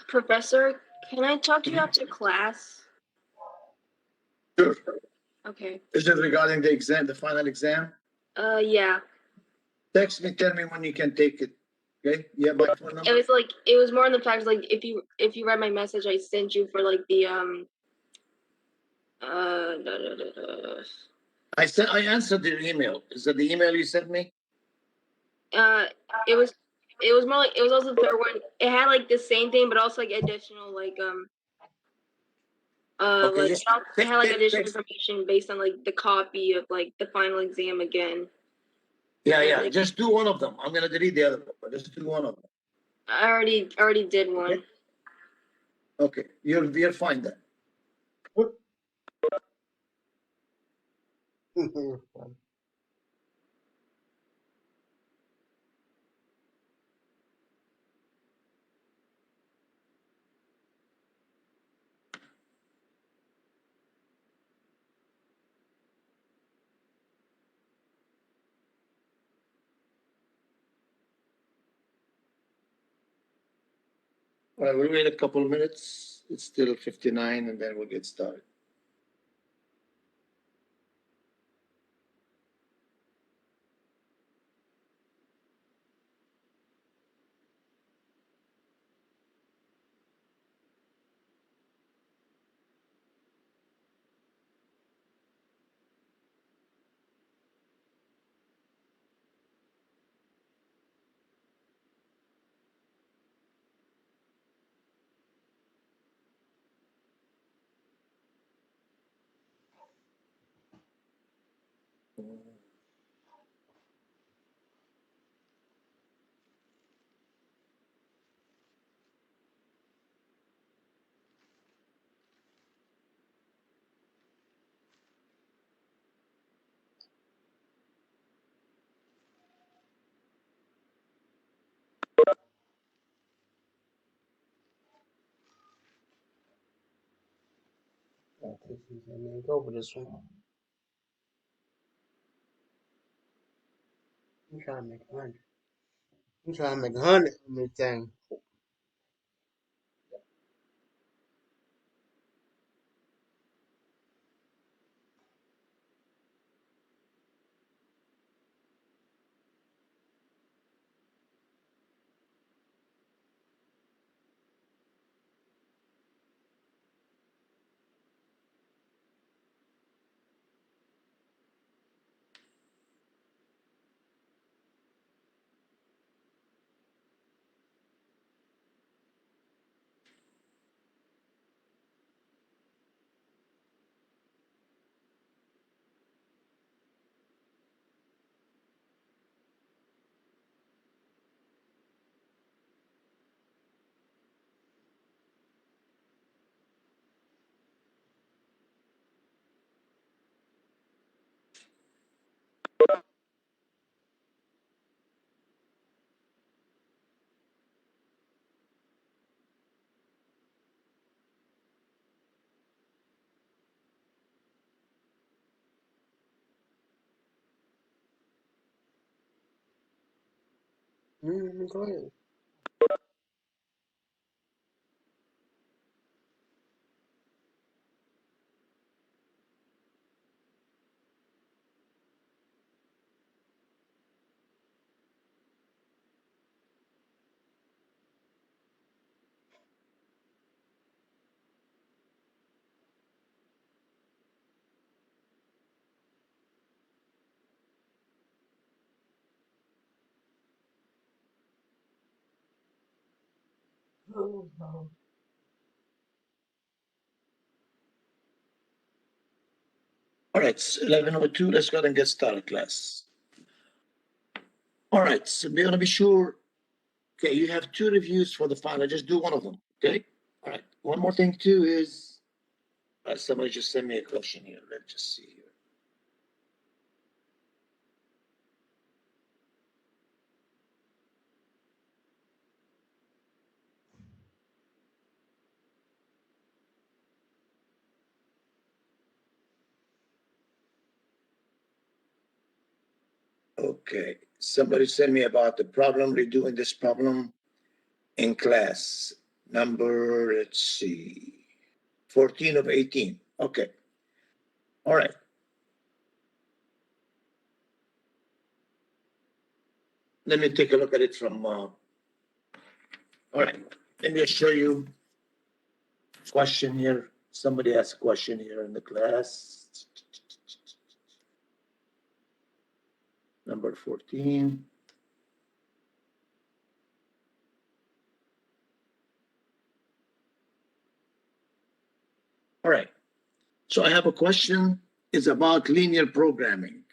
Professor, can I talk to you after class? Sure. Okay. Is it regarding the exam, the final exam? Yeah. Text me, tell me when you can take it. Okay? Yeah, my phone number. It was more in the fact like if you read my message I sent you for like the I answered your email. Is that the email you sent me? it was more like it was also the third one. It had like the same thing but also like additional like Okay, like it had like additional information based on like the copy of like the final exam again. Yeah. Just do one of them. I'm gonna delete the other one, but just do one of them. I already did one. Okay, you're fine then. All right, we'll wait a couple of minutes. It's still 59, and then we'll get started. Go for this one. I'm trying to make 100. I'm trying to make 100 on this thing. Go ahead. Oh, no. All right, it's 11:02. Let's go ahead and get started, class. All right, so we're gonna be sure. Okay, you have 2 reviews for the final. Just do one of them. Okay. All right. One more thing too is somebody just sent me a question here. Let's just see here. Okay, somebody sent me about the problem, redoing this problem. in class. Number, let's see, 14 of 18. Okay. All right. Let me take a look at it from, all right. Let me show you question here. Somebody asked a question here in the class. Number 14. All right. So I have a question. It's about linear programming.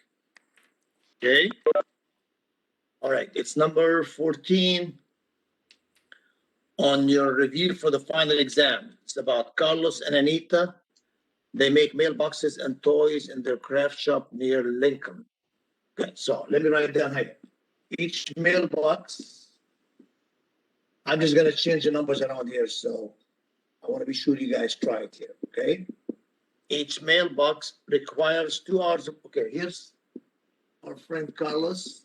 Okay. All right. It's number 14 on your review for the final exam. It's about Carlos and Anita. They make mailboxes and toys in their craft shop near Lincoln. Okay. So let me write it down here. Each mailbox, I'm just going to change the numbers around here. So I want to be sure you guys try it here. Okay. Each mailbox requires 2 hours of, okay, here's our friend Carlos.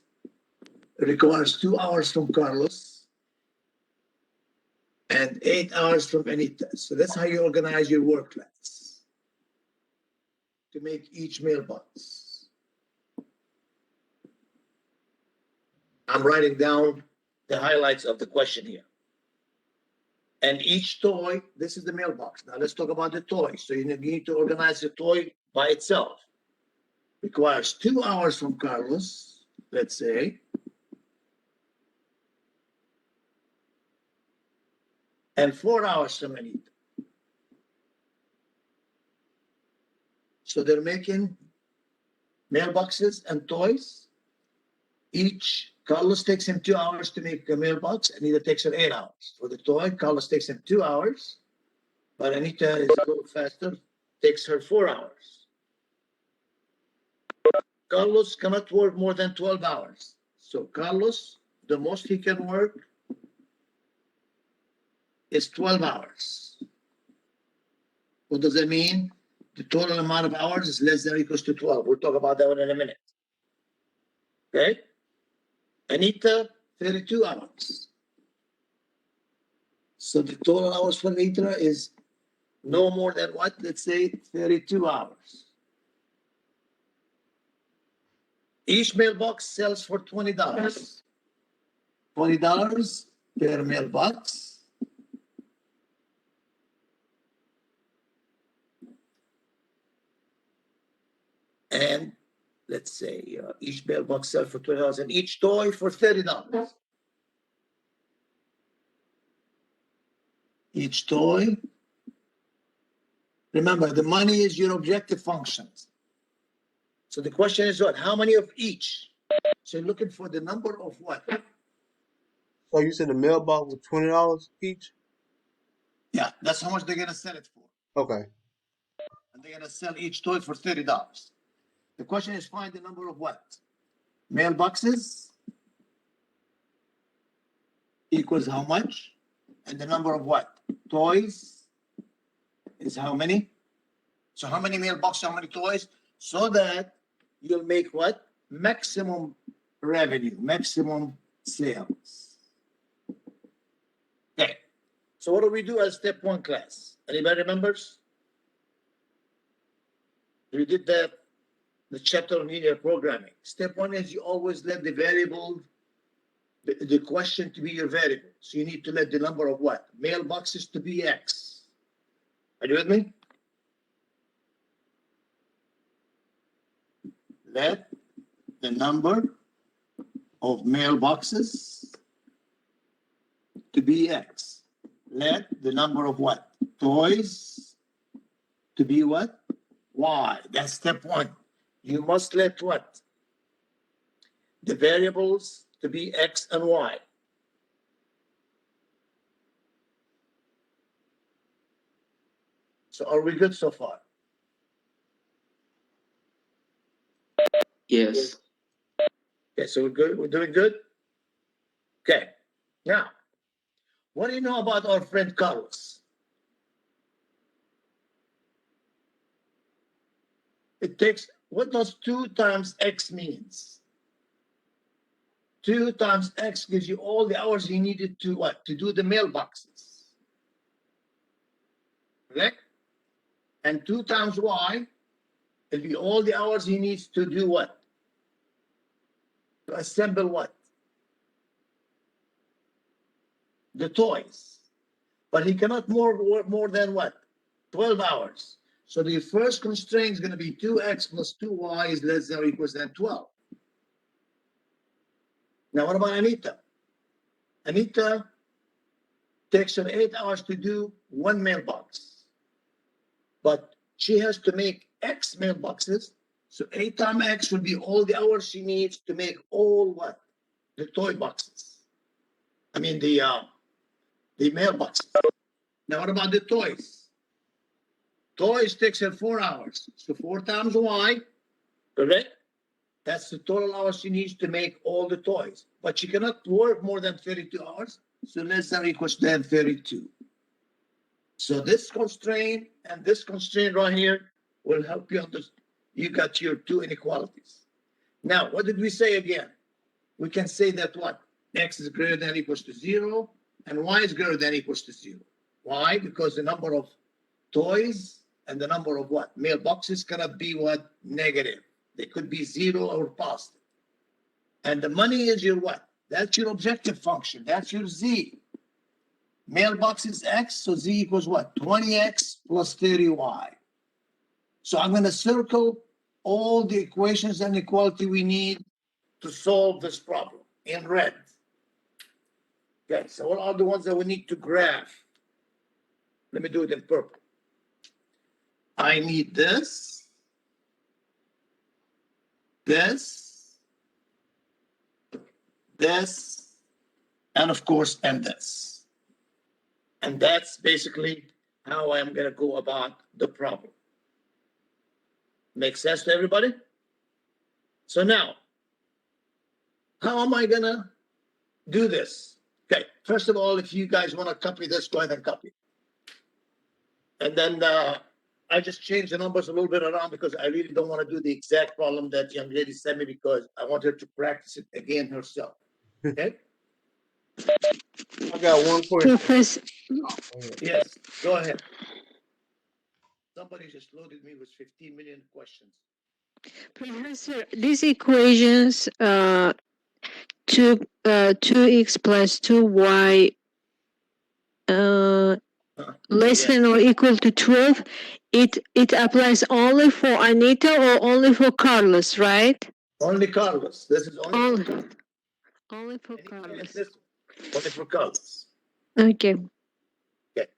It requires 2 hours from Carlos and 8 hours from Anita. So that's how you organize your work class to make each mailbox. I'm writing down the highlights of the question here. And each toy, this is the mailbox. Now let's talk about the toy. So you need to organize the toy by itself. Requires 2 hours from Carlos, let's say. And 4 hours from Anita. So they're making mailboxes and toys. Each, Carlos takes him 2 hours to make a mailbox. Anita takes her 8 hours. For the toy, Carlos takes him 2 hours. But Anita is a little faster, takes her 4 hours. Carlos cannot work more than 12 hours. So Carlos, the most he can work is 12 hours. What does that mean? The total amount of hours is less than or equals to 12. We'll talk about that one in a minute. Okay? Anita, 32 hours. So the total hours for Anita is no more than what? Let's say 32 hours. Each mailbox sells for $20. $20 per mailbox. And let's say each mailbox sells for $20 and each toy for $30. Each toy. Remember, the money is your objective functions. So the question is what? How many of each? So you're looking for the number of what? So you said the mailbox was $20 each? Yeah, that's how much they're gonna sell it for. Okay. And they're gonna sell each toy for $30. The question is find the number of what? Mailboxes equals how much? And the number of what? Toys is how many? So how many mailboxes, how many toys? So that you'll make what? Maximum revenue, maximum sales. Okay. So what do we do as step one class? Anybody remembers? We did the chapter on linear programming. Step one is you always let the variable, the question to be your variable. So you need to let the number of what? Mailboxes to be X. Are you with me? Let the number of mailboxes to be X. Let the number of what? Toys to be what? Y. That's step one. You must let what? The variables to be X and Y. So are we good so far? Yes. Okay, so we're good. We're doing good. Okay. Now, what do you know about our friend Carlos? It takes, what does 2 times X means? 2 times X gives you all the hours you needed to what? To do the mailboxes. Correct? And 2 times Y will be all the hours he needs to do what? To assemble what? The toys. But he cannot work more than what? 12 hours. So the first constraint is going to be 2x plus 2y is less than or equals than 12. Now, what about Anita? Anita takes her 8 hours to do one mailbox, but she has to make X mailboxes. So 8 times X will be all the hours she needs to make all what? The toy boxes. I mean, the mailboxes. Now, what about the toys? Toys takes her 4 hours. So 4 times Y, correct? That's the total hours she needs to make all the toys. But she cannot work more than 32 hours. So less than or equals than 32. So this constraint and this constraint right here will help you understand. You got your two inequalities. Now, what did we say again? We can say that what? X is greater than or equals to 0 and Y is greater than or equals to 0. Why? Because the number of toys and the number of what? Mailboxes cannot be what? Negative. They could be 0 or positive. And the money is your what? That's your objective function. That's your Z. Mailbox is X, so Z equals what? 20X plus 30Y. So I'm going to circle all the equations and equality we need to solve this problem in red. Okay, so what are the ones that we need to graph? Let me do it in purple. I need this, this, this, and of course, and this. And that's basically how I'm going to go about the problem. Make sense to everybody? So now, how am I going to do this? Okay, first of all, if you guys want to copy this, go ahead and copy. And then I just changed the numbers a little bit around because I really don't want to do the exact problem that young lady sent me because I want her to practice it again herself. Okay? I got one question. Professor, Yes, go ahead. Somebody just loaded me with 15 million questions. Professor, these equations, 2x plus 2y less Yeah. than or equal to 12, it applies only for Anita or only for Carlos, right? Only Carlos. This is only for Carlos. Only for Anita is Carlos. this one. Only for Carlos. Okay. Okay.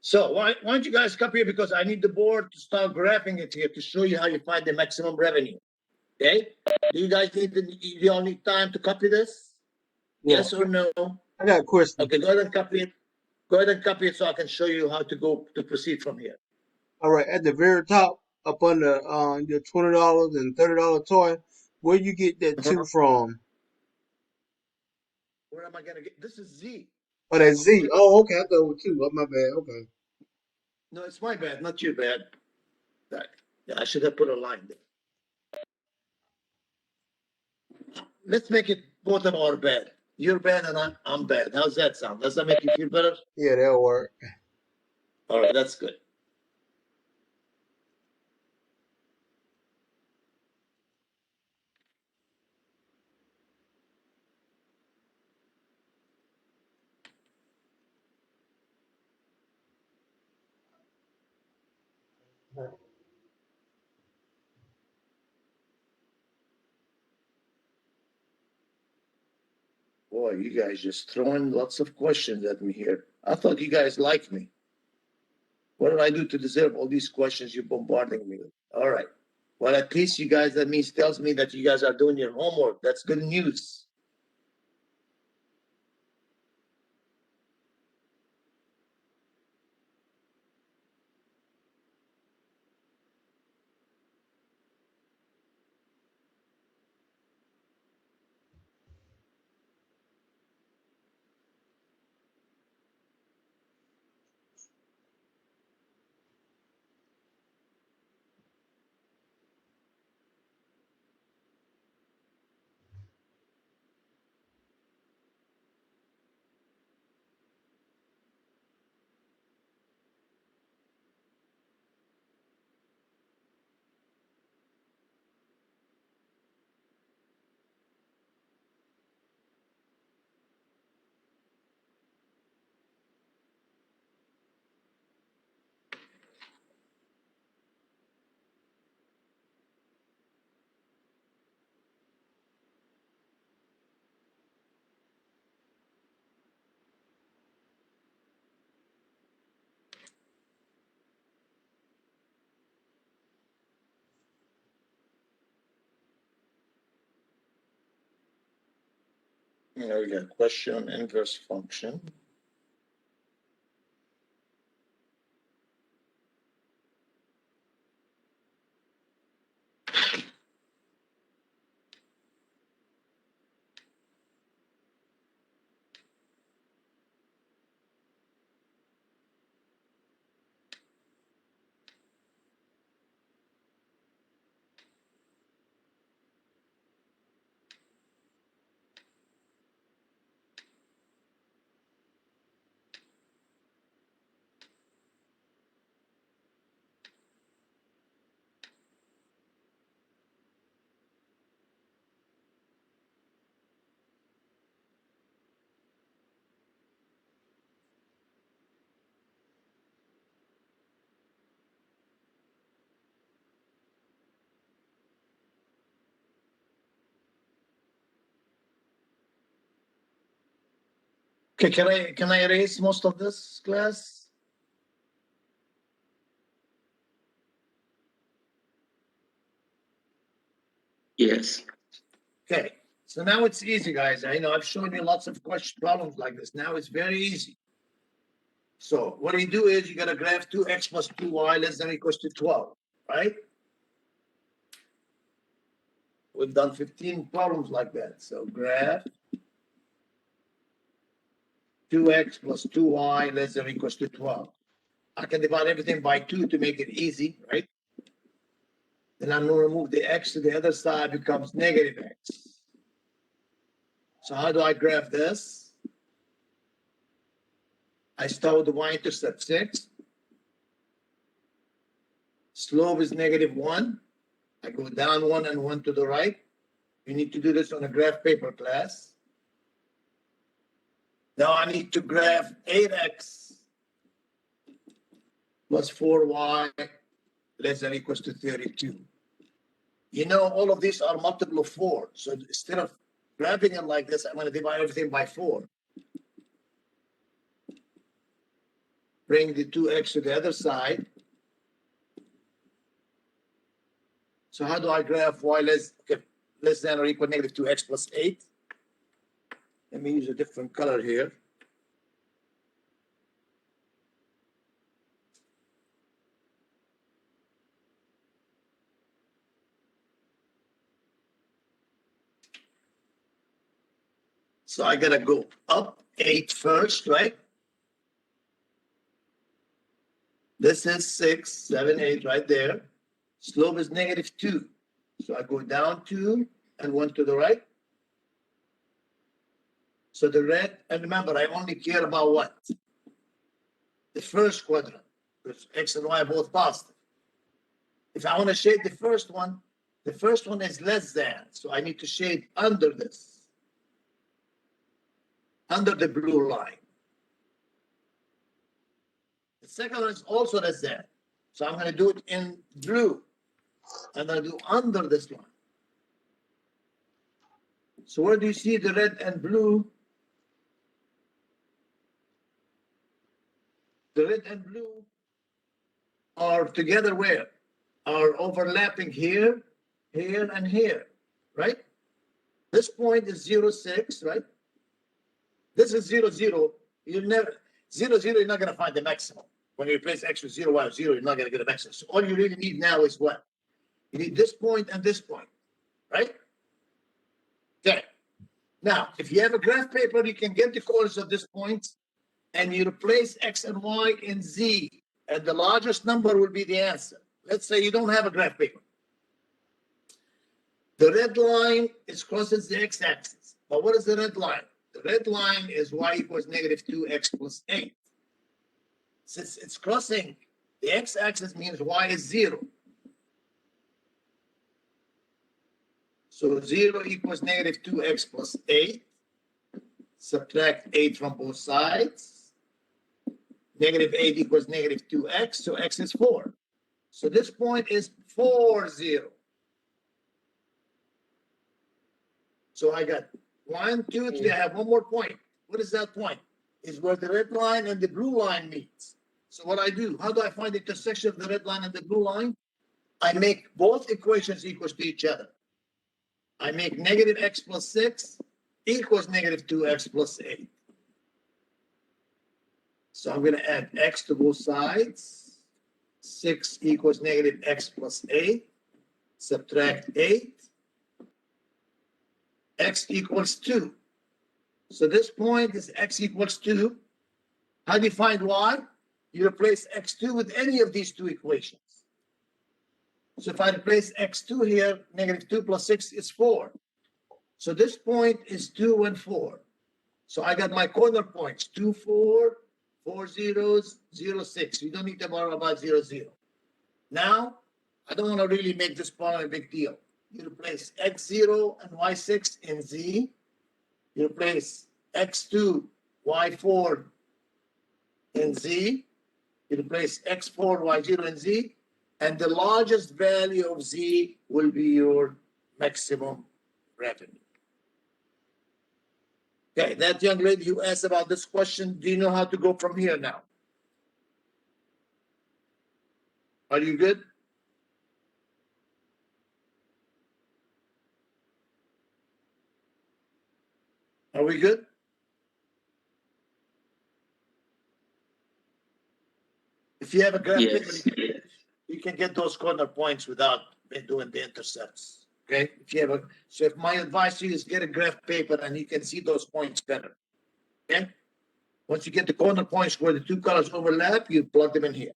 So why don't you guys copy it because I need the board to start graphing it here to show you how you find the maximum revenue. Okay? Do you guys you all need time to copy this? Yeah. Yes or no? I got a question. Okay, go ahead and copy it. Go ahead and copy it so I can show you how to go to proceed from here. All right, at the very top, up under your $20 and $30 toy, where you get that 2 from? Where am I gonna get this is Z. Oh, that's Z. Oh, okay. I thought it was 2. Oh, my bad. Okay. No, it's my bad, not your bad. Right. Yeah, I should have put a line there. Let's make it both of our bad. You're bad and I'm bad. How's that sound? Does that make you feel better? Yeah, that'll work. All right, that's good. Boy, you guys just throwing lots of questions at me here. I thought you guys liked me. What did I do to deserve all these questions you're bombarding me with? All right. Well, at least you guys, that means tells me that you guys are doing your homework. That's good news. There we go. Question on inverse function. Okay, can I erase most of this class? Yes. Okay, so now it's easy, guys. I know I've shown you lots of question problems like this. Now it's very easy. So what you do is you got to graph 2x plus 2y less than or equals to 12, right? We've done 15 problems like that. So graph 2x plus 2y less than or equals to 12. I can divide everything by 2 to make it easy, right? Then I'm going to remove the x to the other side, becomes negative x. So how do I graph this? I start with the y-intercept 6. Slope is -1. I go down 1 and 1 to the right. You need to do this on a graph paper, class. Now I need to graph 8x plus 4y less than or equals to 32. You know, all of these are multiple of 4. So instead of graphing it like this, I'm going to divide everything by 4. Bring the 2x to the other side. So how do I graph y less than or equal negative 2x plus 8? Let me use a different color here. So I gotta go up 8 first, right? This is 6, 7, 8 right there. Slope is -2. So I go down 2 and 1 to the right. So the red, and remember, I only care about what? The first quadrant, because x and y are both positive. If I want to shade the first one is less than. So I need to shade under this, under the blue line. The second one is also less than. So I'm going to do it in blue. I'm going to do under this line. So where do you see the red and blue? The red and blue are together where? Are overlapping here, here, and here, right? This point is 0, 6, right? This is 0, 0. You never 0, 0, you're not going to find the maximum. When you replace x with 0, y with 0, you're not going to get a maximum. So all you really need now is what? You need this point and this point, right? Okay. Now, if you have a graph paper, you can get the coordinates of this point and you replace x and y in z, and the largest number will be the answer. Let's say you don't have a graph paper. The red line is crosses the x-axis. But what is the red line? The red line is y equals -2x plus 8. Since it's crossing the x-axis means y is 0. So 0 equals -2x plus 8. Subtract 8 from both sides. -8 equals -2x, so x is 4. So this point is 4, 0. So I got 1, 2, 3. I have one more point. What is that point? Is where the red line and the blue line meets. So what I do, how do I find the intersection of the red line and the blue line? I make both equations equal to each other. I make -x plus 6 equals negative 2x plus 8. So I'm going to add x to both sides. 6 equals negative x plus 8. Subtract 8. X equals 2. So this point is x equals 2. How do you find y? You replace x2 with any of these two equations. So if I replace x2 here, negative 2 plus 6 is 4. So this point is 2 and 4. So I got my corner points, 2, 4, 4 zeros, 0, 6. You don't need to worry about 0, 0. Now, I don't want to really make this problem a big deal. You replace x0 and y6 in z. You replace x2, y4 in z. You replace x4, y0 in z. And the largest value of z will be your maximum revenue. Okay, that young lady who asked about this question, do you know how to go from here now? Are you good? Are we good? If you have a graph Yes. paper, you can get those corner points without doing the intercepts. Okay, if you have a, so if my advice to you is get a graph paper and you can see those points better. Okay, once you get the corner points where the two colors overlap, you plug them in here.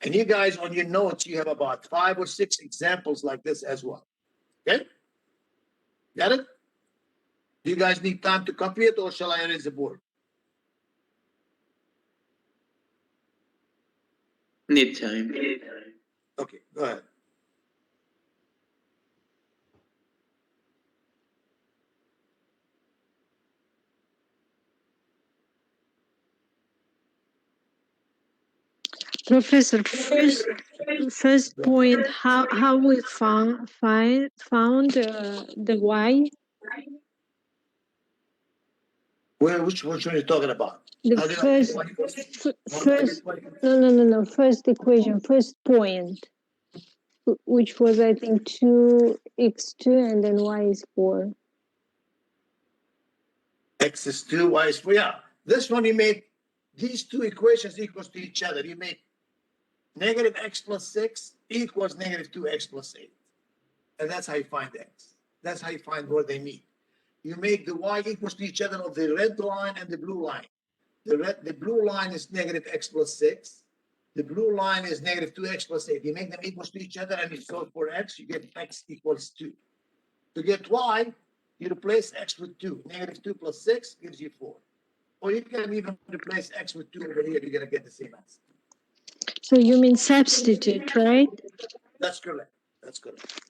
And you guys on your notes, you have about 5 or 6 examples like this as well. Okay, got it? Do you guys need time to copy it, or shall I erase the board? Need time. Okay, go ahead. Professor, first point, how we found the y? Which one are you talking about? The How did I first, get first, no, first equation, first point, which was, I think, 2x2 and then y is 4. X is 2, y is 4. Yeah, this one you make these two equations equals to each other. You make negative x plus 6 equals negative 2x plus 8. And that's how you find x. That's how you find where they meet. You make the y equals to each other of the red line and the blue line. The blue line is negative x plus 6. The blue line is negative 2x plus 8. You make them equals to each other and you solve for x, you get x equals 2. To get y, you replace x with 2. Negative 2 plus 6 gives you 4. Or you can even replace x with 2 over here, you're going to get the same answer. So you mean substitute, right? That's correct. That's correct.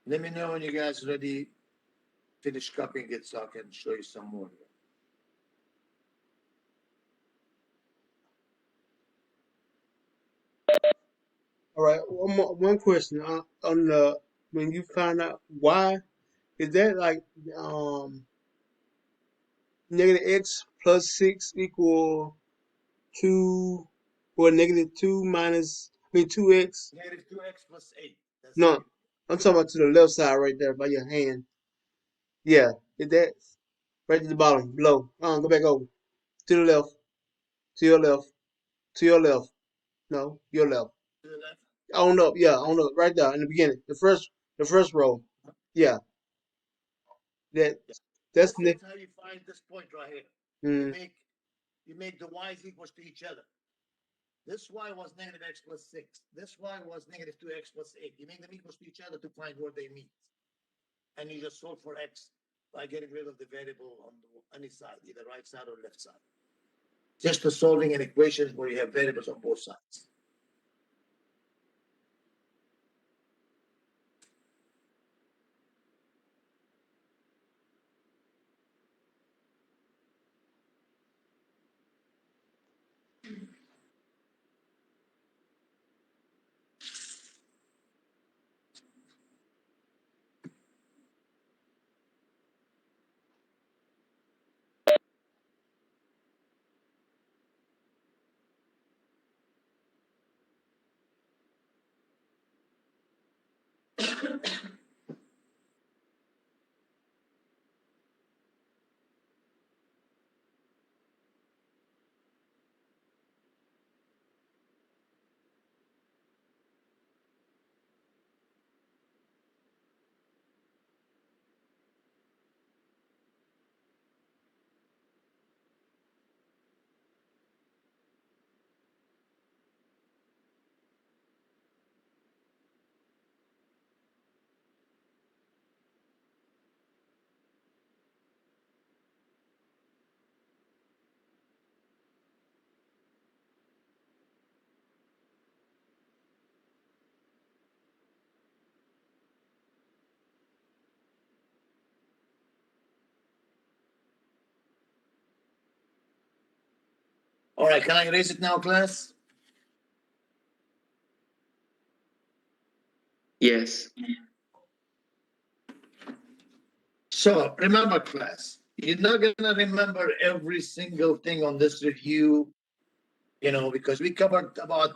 Let me know when you guys ready. Finish copying it so I can show you some more. All right, one question on the when you find out why, is that like negative x plus 6 equal 2 or negative 2 minus 2x? Negative 2x plus 8. That's No, it. I'm talking about to the left side right there by your hand. Yeah, is that right at the bottom below? Go back over to the left. To your left. To your left. No, your left. To the left. On up, yeah, on up, right there in the beginning. The first row. Yeah. That's That's how you find this point right here. mm, You make the y's equals to each other. This y was negative x plus 6. This y was negative 2x plus 8. You make them equals to each other to find where they meet. And you just solve for x by getting rid of the variable on any side, either right side or left side. Just for solving an equation where you have variables on both sides. All right, can I erase it now, class? Yes. So remember, class, you're not gonna remember every single thing on this review, because we covered about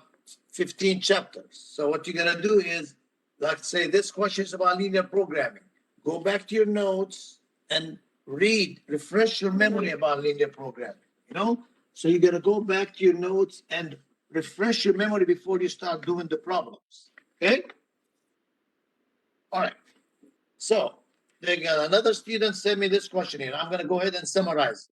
15 chapters. So what you're gonna do is, like say this question is about linear programming. Go back to your notes and refresh your memory about linear programming, So you're gonna go back to your notes and refresh your memory before you start doing the problems. Okay? All right. So they got another student sent me this question here. I'm gonna go ahead and summarize.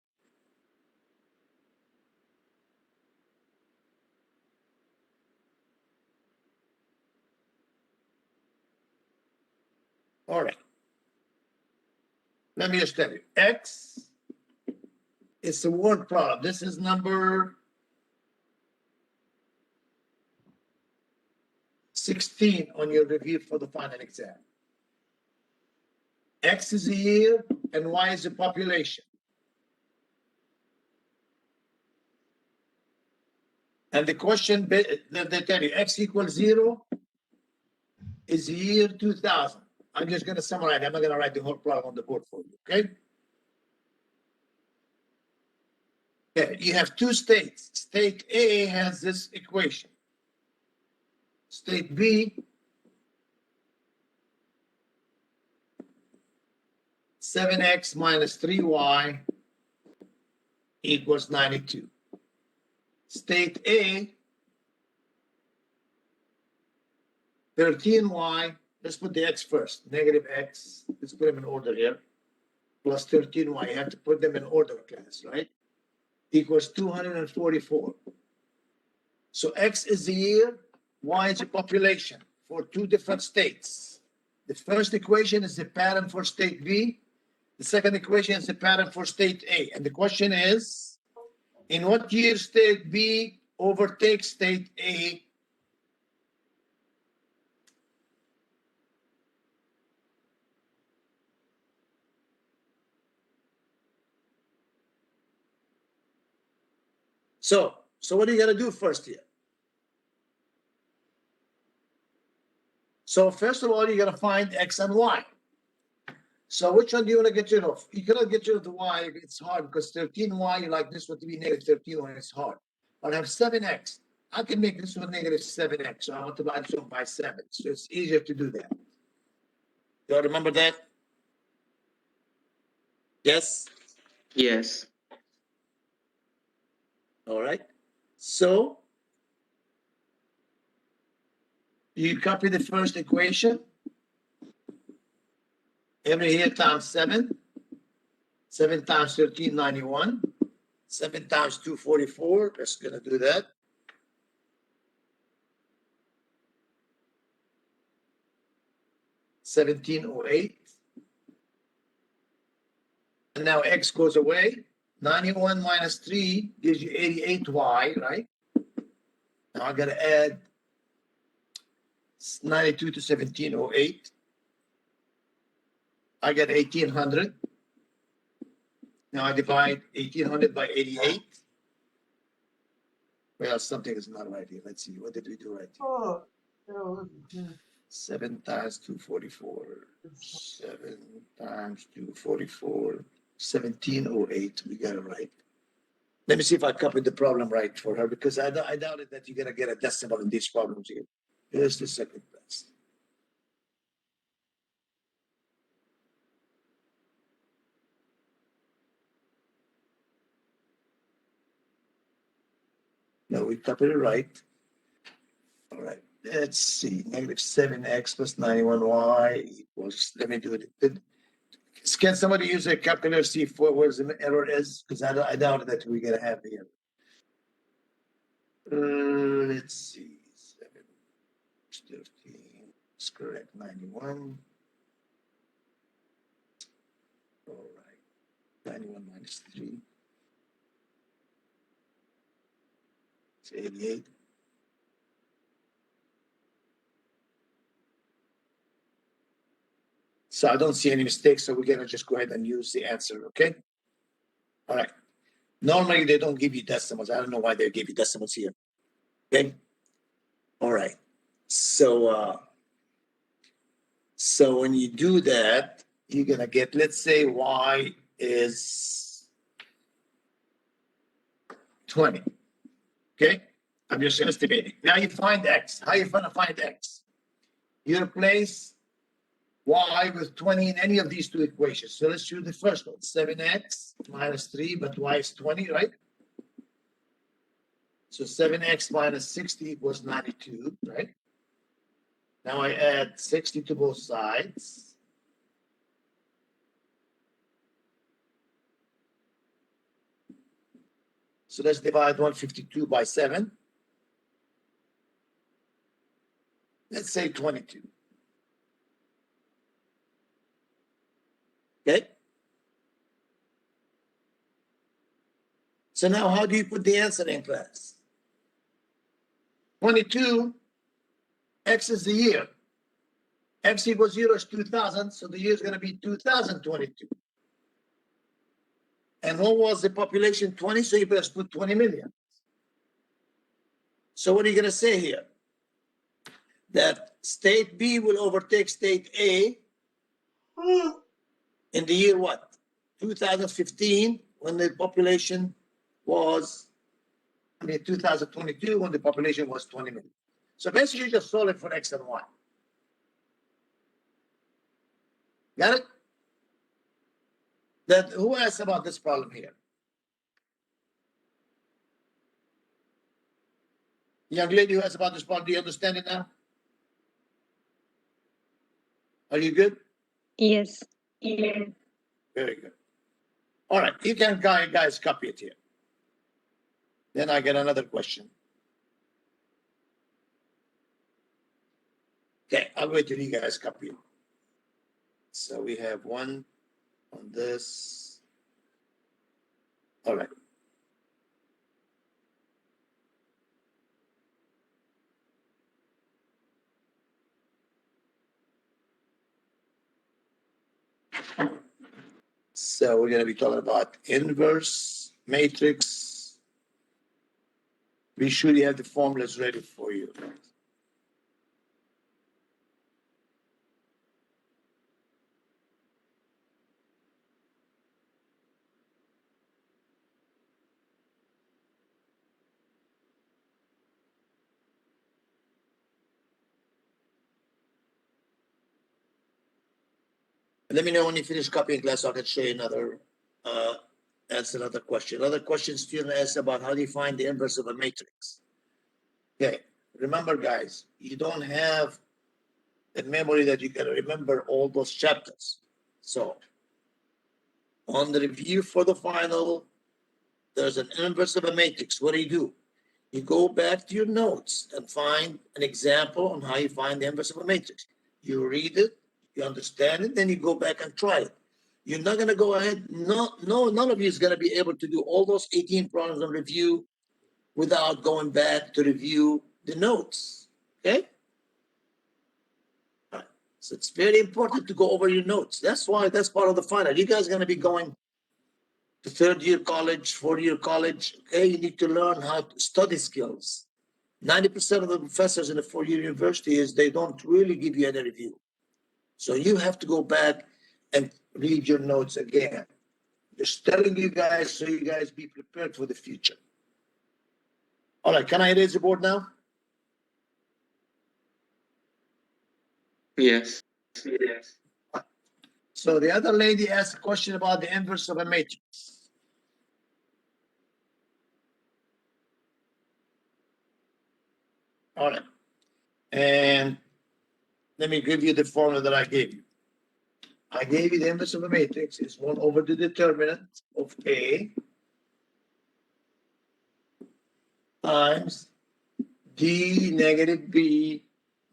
All right. Let me just tell you. X is a word problem. This is number 16 on your review for the final exam. X is a year and Y is a population. And the question, they tell you X equals 0 is the year 2000. I'm just going to summarize. I'm not going to write the whole problem on the board for you, okay? Okay, you have two states. State A has this equation. State B, 7x minus 3y equals 92. State A, 13y, let's put the x first, negative x, let's put them in order here, plus 13y, you have to put them in order, class, right? Equals 244. So x is the year, y is the population for two different states. The first equation is the pattern for state B. The second equation is the pattern for state A. And the question is, in what year state B overtakes state A? So what are you gonna do first here? So first of all, you're gonna find x and y. So which one do you want to get rid of? You cannot get rid of the y. It's hard because 13y, you like this one to be negative 13 when it's hard. But I have 7x. I can make this one negative 7x. So I multiply this one by 7. So it's easier to do that. Do you remember that? Yes? Yes. All right. So you copy the first equation. Every here times 7. 7 times 1391. 7 times 244. That's going to do that. $17.08. And now x goes away. 91 minus 3 gives you 88y, right? Now I got to add 92 to 1708. I get 1800. Now I divide 1800 by 88. Well, something is not right here. Let's see. What did we do right here? Oh, 7 times 244. 7 times 244. 1708. We got it right. Let me see if I copied the problem right for her, because I doubted that you're going to get a decimal in these problems here. Here's the second class. No, we copied it right. All right. Let's see. Negative 7x plus 91y equals, let me do it. Can somebody use a calculator, see where the error is? Because I doubt that we're going to have the error. Let's see. 7, 13 is correct. 91. All right. 91 minus 3. It's 88. So I don't see any mistakes, so we're going to just go ahead and use the answer, okay? All right. Normally, they don't give you decimals. I don't know why they give you decimals here, okay? All right. So when you do that, you're going to get, let's say y is 20, okay? I'm just estimating. Now you find x. How you going to find x? You replace y with 20 in any of these two equations. So let's choose the first one, 7x minus 3, but y is 20, right? So 7x minus 60 equals 92, right? Now I add 60 to both sides. So let's divide 152 by 7. Let's say 22. Okay? So now how do you put the answer in class? 22, x is the year. X equals 0 is 2000, so the year is going to be 2022. And what was the population? 20, so you better put 20 million. So what are you going to say here? That state B will overtake state A in the year what? 2015, when the population was, 2022, when the population was 20 million. So basically, just solve it for x and y. Got it? That who asked about this problem here? Young lady who asked about this problem, do you understand it now? Are you good? Yes. Very good. All right, you can guys copy it here. Then I get another question. Okay, I'll wait till you guys copy it. So we have one on this. All right. So we're going to be talking about inverse matrix. Be sure you have the formulas ready for you. Let me know when you finish copying class, so I can show you another That's another question. Another question student asked about how do you find the inverse of a matrix? Okay, remember guys, you don't have the memory that you can remember all those chapters. So on the review for the final, there's an inverse of a matrix. What do? You go back to your notes and find an example on how you find the inverse of a matrix. You read it, you understand it, then you go back and try it. You're not going to go ahead. None of you is going to be able to do all those 18 problems on review without going back to review the notes. Okay? All right. So it's very important to go over your notes. That's why that's part of the final. You guys are going to be going to third year college, 4-year college. Okay, you need to learn how to study skills. 90% of the professors in a 4-year university is they don't really give you any review. So you have to go back and read your notes again. Just telling you guys so you guys be prepared for the future. All right, can I erase the board now? Yes. Yes. So the other lady asked a question about the inverse of a matrix. All right. And let me give you the formula that I gave you. I gave you the inverse of a matrix is 1 over the determinant of A times D negative B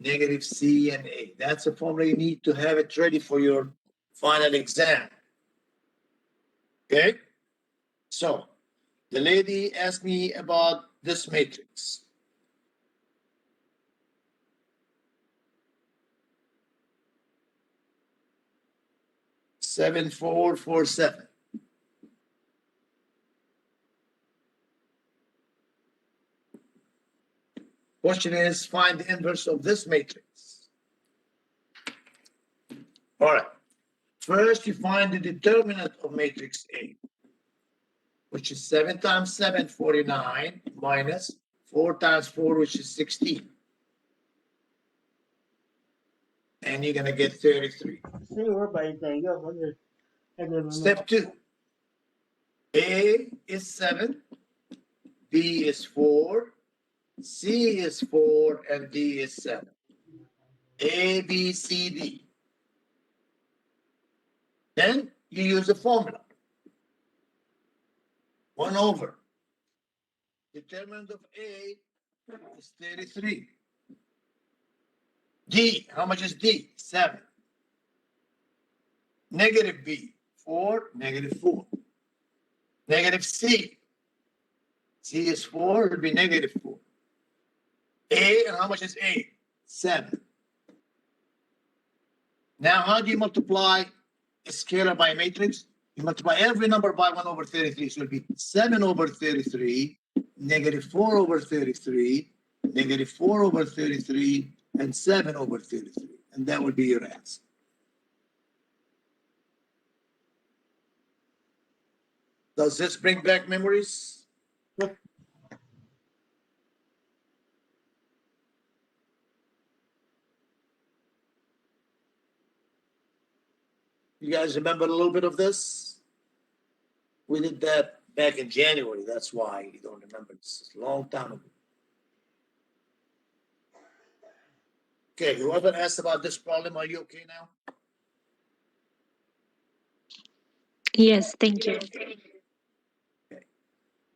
negative C and A. That's a formula you need to have it ready for your final exam. Okay? So the lady asked me about this matrix. Seven, 4, 4, 7. Question is, find the inverse of this matrix. All right. First, you find the determinant of matrix A, which is 7 times 7, 49, minus 4 times 4, which is 16. And you're going to get 33. Step 2. A is 7, B is 4, C is 4, and D is 7. A, B, C, D. Then you use a formula. 1 over. Determinant of A is 33. D, how much is D? 7. Negative B, 4, negative 4. Negative C. C is 4, it will be negative 4. A, and how much is A? 7. Now, how do you multiply a scalar by a matrix? You multiply every number by 1 over 33. So it will be 7 over 33, negative 4 over 33, negative 4 over 33, and 7 over 33. And that would be your answer. Does this bring back memories? You guys remember a little bit of this? We did that back in January. That's why you don't remember. This is a long time ago. Okay, whoever asked about this problem, are you okay now? Yes, thank you.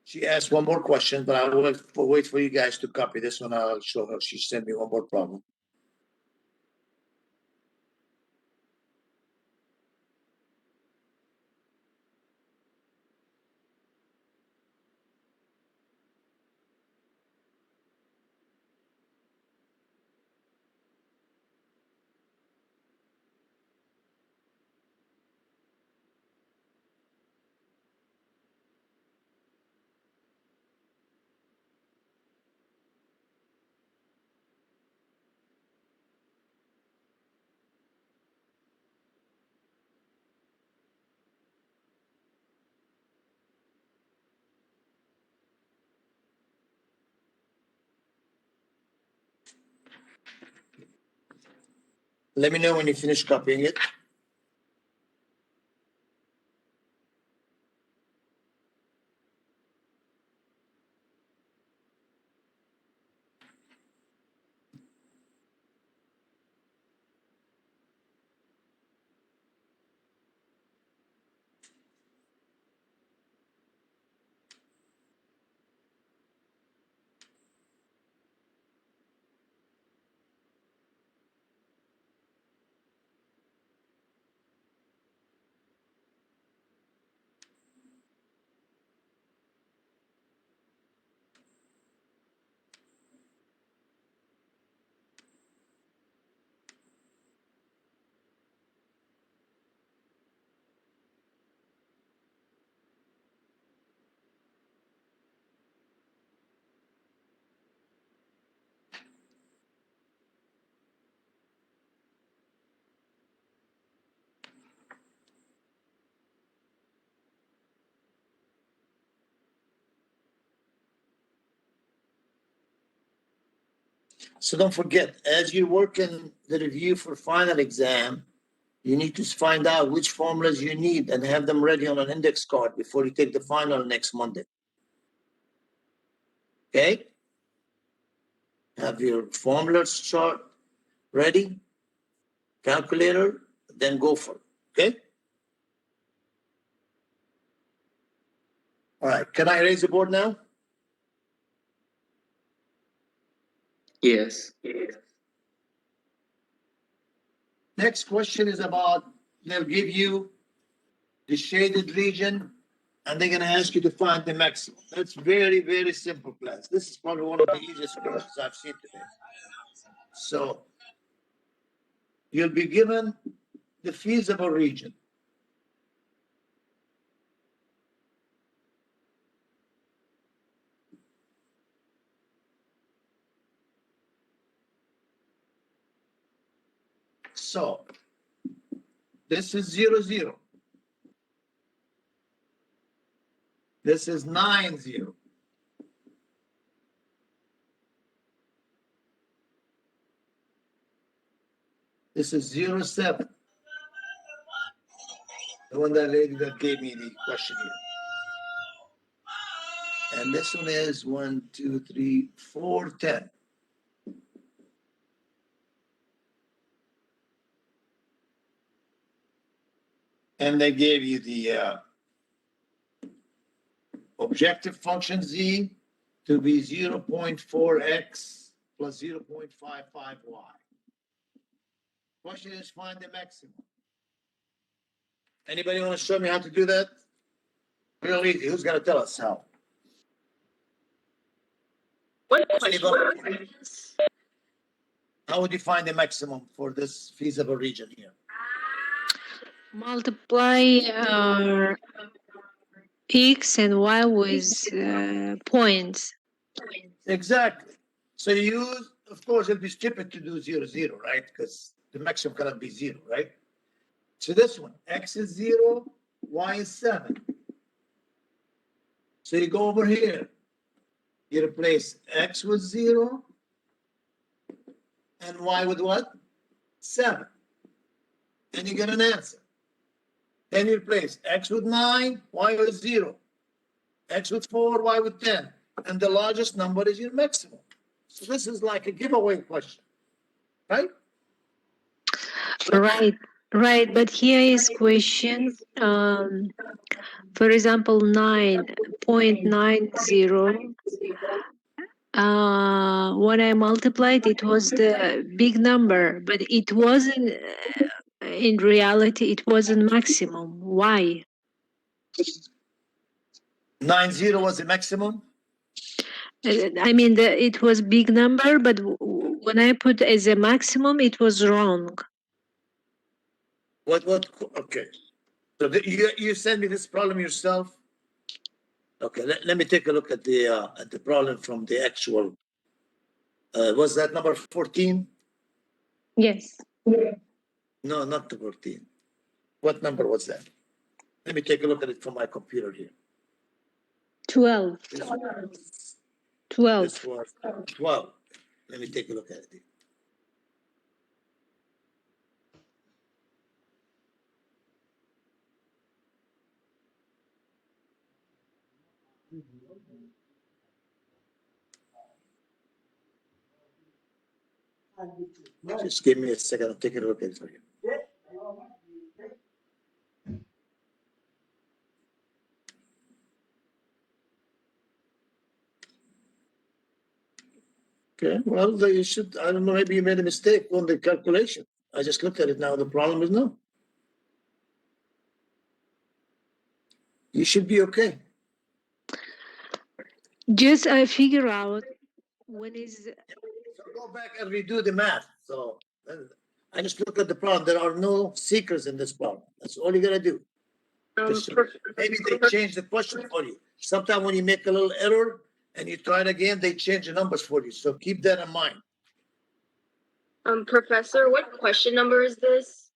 She asked one more question, but I will wait for you guys to copy this one. I'll show her. She sent me one more problem. Let me know when you finish copying it. So don't forget, as you're working the review for final exam, you need to find out which formulas you need and have them ready on an index card before you take the final next Monday. Okay? Have your formulas chart ready, calculator, then go for it. Okay? All right. Can I erase the board now? Yes. Next question is about, they'll give you the shaded region and they're gonna ask you to find the maximum. That's very, very simple class. This is probably one of the easiest questions I've seen today. So you'll be given the feasible region. So this is 0, 0. This is 9, 0. This is 0, 7. The one that lady that gave me the question here. And this one is 1, 2, 3, 4, 10. And they gave you the objective function z to be 0.4x plus 0.55y. Question is find the maximum. Anybody want to show me how to do that? Real easy. Who's going to tell us how? What question Anybody? number is this? How would you find the maximum for this feasible region here? Multiply x and y with points. Exactly. So you use, of course, it'd be stupid to do 0, 0, right? Because the maximum cannot be 0, right? So this one, x is 0, y is 7. So you go over here. You replace x with 0 and y with what? 7. And you get an answer. Then you replace x with 9, y with 0. X with 4, y with 10. And the largest number is your maximum. So this is like a giveaway question, right? Right. But here is question. For example, 9.90. When I multiplied, it was the big number, but it wasn't. In reality, it wasn't maximum. Why? 90 was the maximum. I mean, it was big number, but when I put as a maximum, it was wrong. What, okay. So you send me this problem yourself? Okay, let me take a look at the problem from the actual, was that number 14? Yes. No, not the 14. What number was that? Let me take a look at it from my computer here. 12. This 12. was 12. Let me take a look at it. Just give me a second. I'll take a look at it for you. Okay, well, you should, I don't know, maybe you made a mistake on the calculation. I just looked at it now. The problem is no. You should be okay. Just I figure out when is So go back and redo the math. So I just looked at the problem. There are no secrets in this problem. That's all you gotta do. Maybe they change the question for you. Sometimes when you make a little error and you try it again, they change the numbers for you. So keep that in mind. Professor, what question number is this?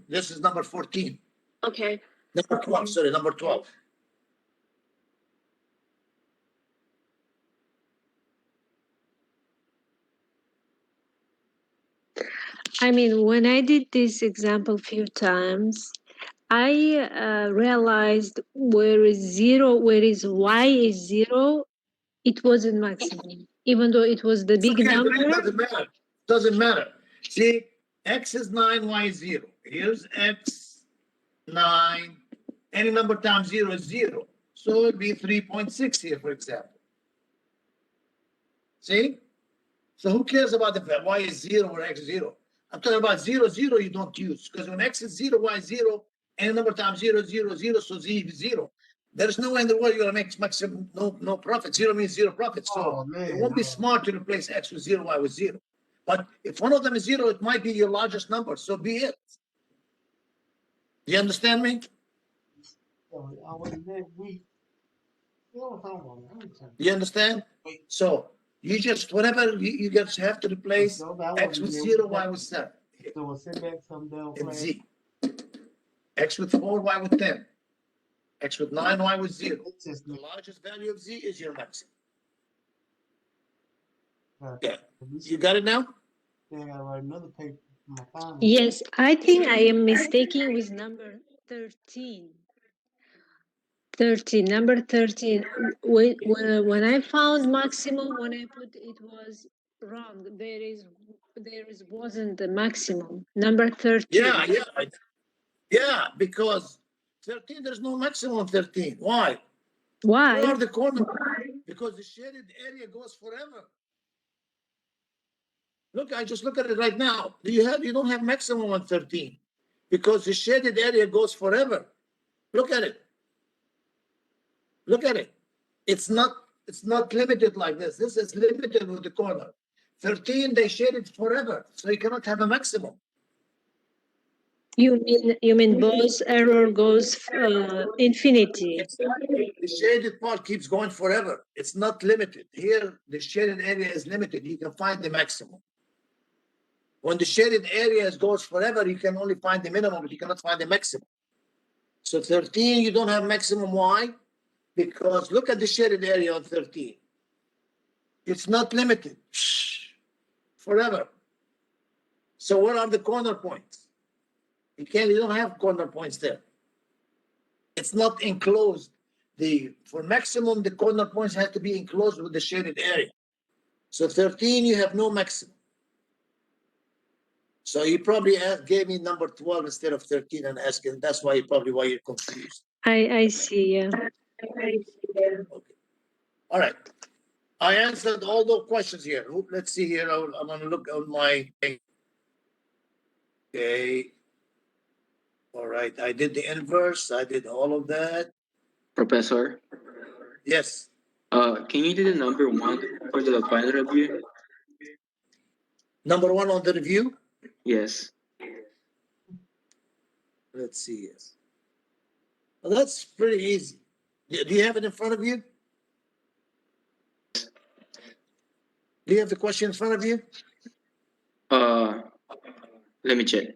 This is number 14. Okay. Number 12, sorry, number 12. I mean, when I did this example few times, I realized where is zero, where is y is zero, it wasn't maximum, even though it was the It's big okay, but number. it doesn't matter. Doesn't matter. See, x is 9, y is 0. Here's x, 9. Any number times 0 is 0. So it'd be 3.6 here, for example. See? So who cares about the fact y is 0 or x is 0? I'm talking about 0, 0 you don't use. Because when x is 0, y is 0, any number times 0, 0, 0, so z is 0. There's no way in the world you're going to make maximum, no profit. 0 means 0 profit. So Oh, man. it won't be smart to replace x with 0, y with 0. But if one of them is 0, it might be your largest number. So be it. Do you understand me? Do you understand? So you just, whenever you just have to replace x with 0, y with 7. So a setback, some down And flag. z. X with 4, y with 10. X with 9, y with 0. It's just The largest value of z is your maximum. uh, Yeah. You got it now? Then I gotta write another paper for my final. Yes, I think I am mistaken with number 13. 13, number 13. When I found maximum, when I put it was wrong. There wasn't the maximum. Number 13. Yeah, because 13, there's no maximum of 13. Why? Why? Where are the corners? Because the shaded area goes forever. Look, I just look at it right now. You don't have maximum on 13 because the shaded area goes forever. Look at it. Look at it. It's not limited like this. This is limited with the corner. 13, they shaded forever, so you cannot have a maximum. You mean both error goes infinity? The shaded part keeps going forever. It's not limited. Here, the shaded area is limited. You can find the maximum. When the shaded area goes forever, you can only find the minimum, but you cannot find the maximum. So 13, you don't have maximum. Why? Because look at the shaded area on 13. It's not limited. Forever. So what are the corner points? You don't have corner points there. It's not enclosed. For maximum, the corner points have to be enclosed with the shaded area. So 13, you have no maximum. So you probably gave me number 12 instead of 13 and asking. That's why you're confused. I see, yeah. Okay. All right. I answered all those questions here. Let's see here. I'm going to look on my. Okay. All right. I did the inverse. I did all of that. Professor, Yes. can you do the number 1 for the final review? Number 1 on the review. Yes. Let's see. Yes. Well, that's pretty easy. Do you have it in front of you? Do you have the question in front of you? Let me check.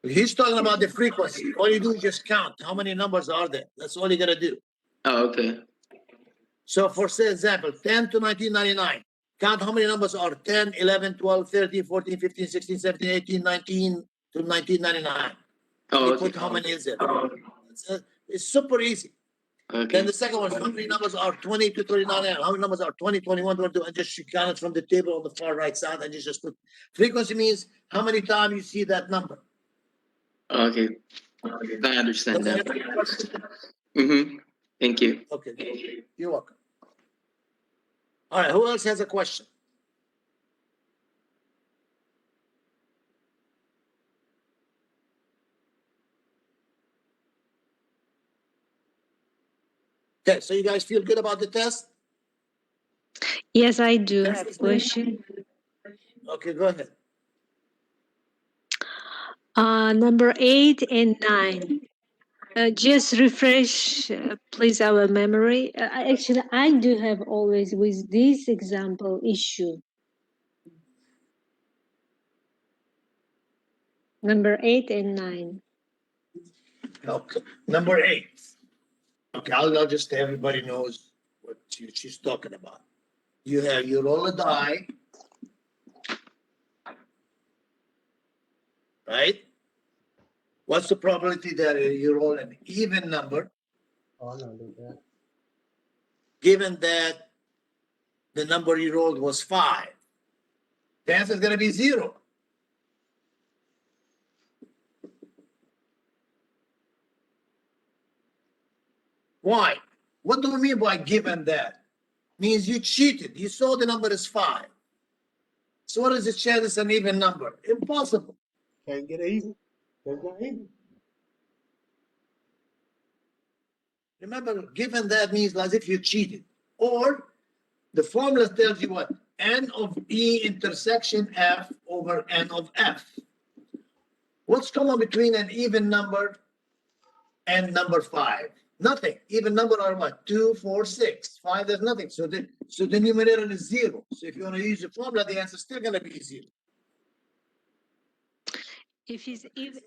He's talking about the frequency. All you do is just count. How many numbers are there? That's all you got to do. Oh, okay. So for say example, 10 to 1999. Count how many numbers are 10, 11, 12, 13, 14, 15, 16, 17, 18, 19 to 1999. Oh, You okay. put how many is there? It's super easy. Okay. Then the second one, how many numbers are 20 to 39? How many numbers are 20, 21, 22? And just you count it from the table on the far right side and you just put. Frequency means how many times you see that number. Okay. I understand that. Thank you. Okay, you're welcome. All right, who else has a question? Okay, so you guys feel good about the test? Yes, I do have a question. Okay, go ahead. Number 8 and 9. Just refresh, please, our memory. Actually, I do have always with this example issue. Number 8 and 9. Okay, number 8. Okay, I'll just everybody knows what she's talking about. You roll a die. right? What's the probability that you roll an even number, Oh, I know that. given that the number you rolled was 5? The answer is going to be 0. Why? What do we mean by given that? Means you cheated. You saw the number is 5. So what is the chance it's an even number? Impossible. Can't get even. That's not even. Remember, given that means as if you cheated. Or the formula tells you what? N of E intersection F over N of F. What's common between an even number and number 5? Nothing. Even number are what? 2, 4, 6. 5, there's nothing. So the numerator is 0. So if you want to use the formula, the answer is still going to be 0. If his even,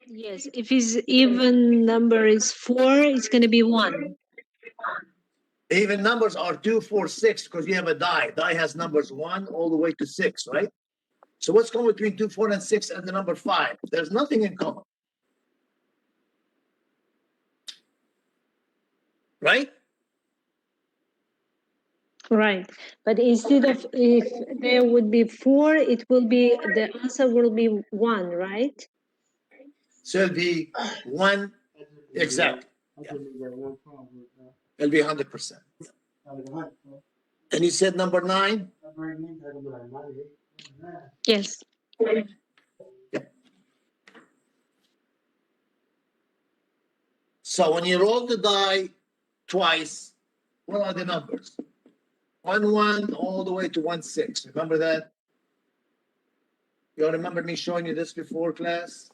yes, if his even number is 4, it's going to be 1. Even numbers are 2, 4, 6 because you have a die. Die has numbers 1 all the way to 6, right? So what's common between 2, 4, and 6 and the number 5? There's nothing in common. Right? Right. But instead of if there would be 4, it will be the answer will be 1, right? So it'll be 1 exact. I just need that one problem with that. It'll be 100%. I was like, And you said number 9? I bring me that be like 98. Yes. So when you roll the die twice, what are the numbers? 1, 1 all the way to 1, 6. Remember that? You all remember me showing you this before, class?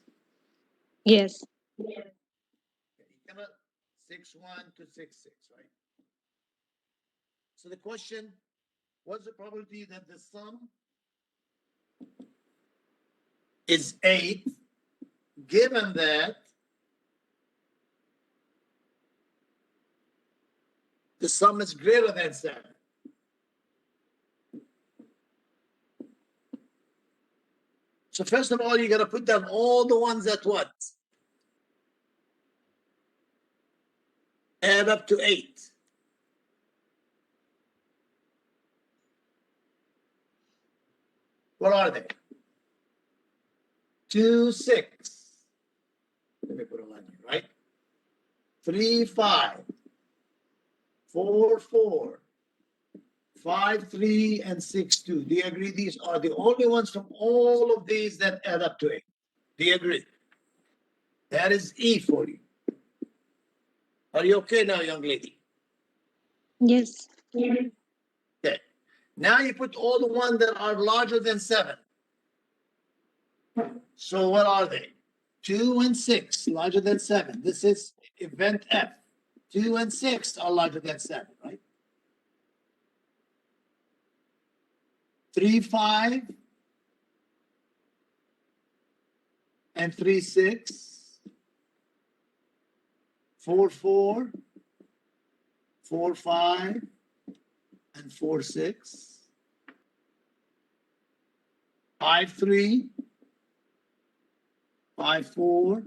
Yes. You cannot 6, 1 to 6, 6, right? So the question, what's the probability that the sum is 8, given that the sum is greater than 7? So first of all, you got to put down all the ones that what? Add up to 8. What are they? 2, 6. Let me put a line here, right? 3, 5. 4, 4. 5, 3, and 6, 2. Do you agree these are the only ones from all of these that add up to 8? Do you agree? That is E for you. Are you okay now, young lady? Yes. Okay. Now you put all the ones that are larger than 7. So what are they? 2 and 6, larger than 7. This is event F. 2 and 6 are larger than 7, right? 3, 5, and 3, 6. 4, 4. 4, 5, and 4, 6. 5, 3. 5, 4.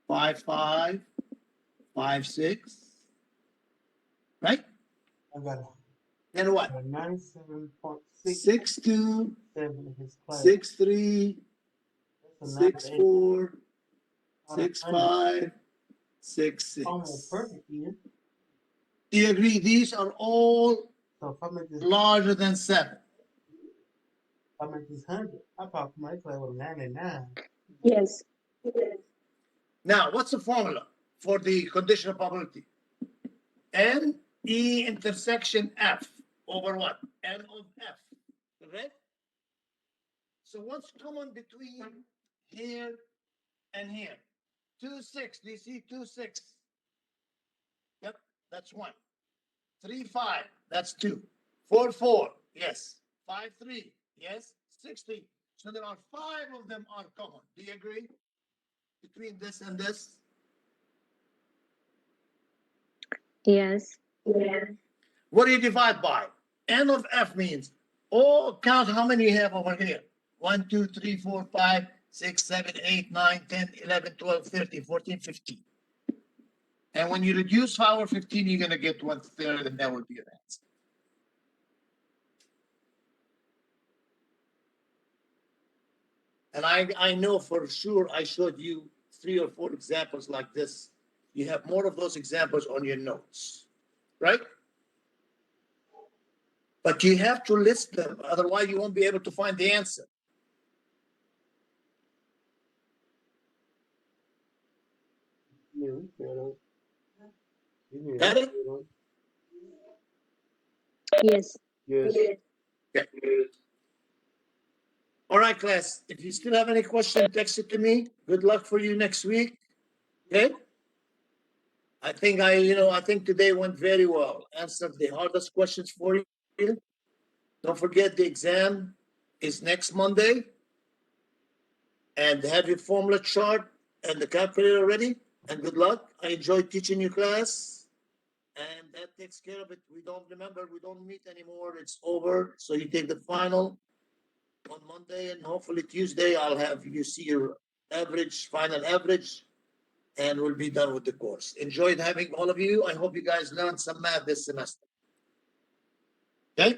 5, 5. 5, 6. Right? I got it. Then what? 97.6 6, 2. 7 in his class. 6, 3. That's a 6, 98. 4. Out of 6, 100. 5. 6, 6. Almost perfect, Ian. Do you agree these are all So if I make this, larger than 7? I make this 100, I probably might play with a 99. Yes. Now, what's the formula for the conditional probability? N E intersection F over what? N of F, correct? So what's common between here and here? 2, 6. Do you see 2, 6? Yep, that's 1. 3, 5. That's 2. 4, 4. Yes. 5, 3. Yes. 6, 3. So there are 5 of them are common. Do you agree? Between this and this? Yes. What do you divide by? N of F means, oh, count how many you have over here. 1, 2, 3, 4, 5, 6, 7, 8, 9, 10, 11, 12, 13, 14, 15. And when you reduce power 15, you're gonna get 1/3, and that would be your answer. And I know for sure I showed you 3 or 4 examples like this. You have more of those examples on your notes, right? But you have to list them, otherwise you won't be able to find the answer. Got it? Yes. Yes. Okay. All right, class. If you still have any question, text it to me. Good luck for you next week. Okay? I think today went very well. Answered the hardest questions for you. Don't forget the exam is next Monday. And have your formula chart and the calculator ready. And good luck. I enjoyed teaching you class. And that takes care of it. We don't meet anymore. It's over. So you take the final on Monday, and hopefully Tuesday I'll have you see your final average, and we'll be done with the course. Enjoyed having all of you. I hope you guys learned some math this semester. Okay?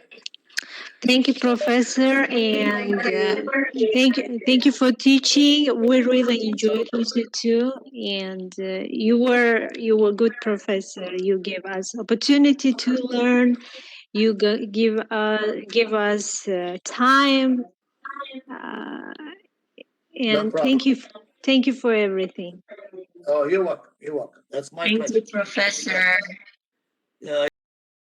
Thank you, Professor, and thank you for teaching. We really enjoyed with you too, and you were good professor. You gave us opportunity to learn. You give us time, and problem. thank you for everything. Oh, you're welcome. You're welcome. That's my Thank pleasure. you, Professor.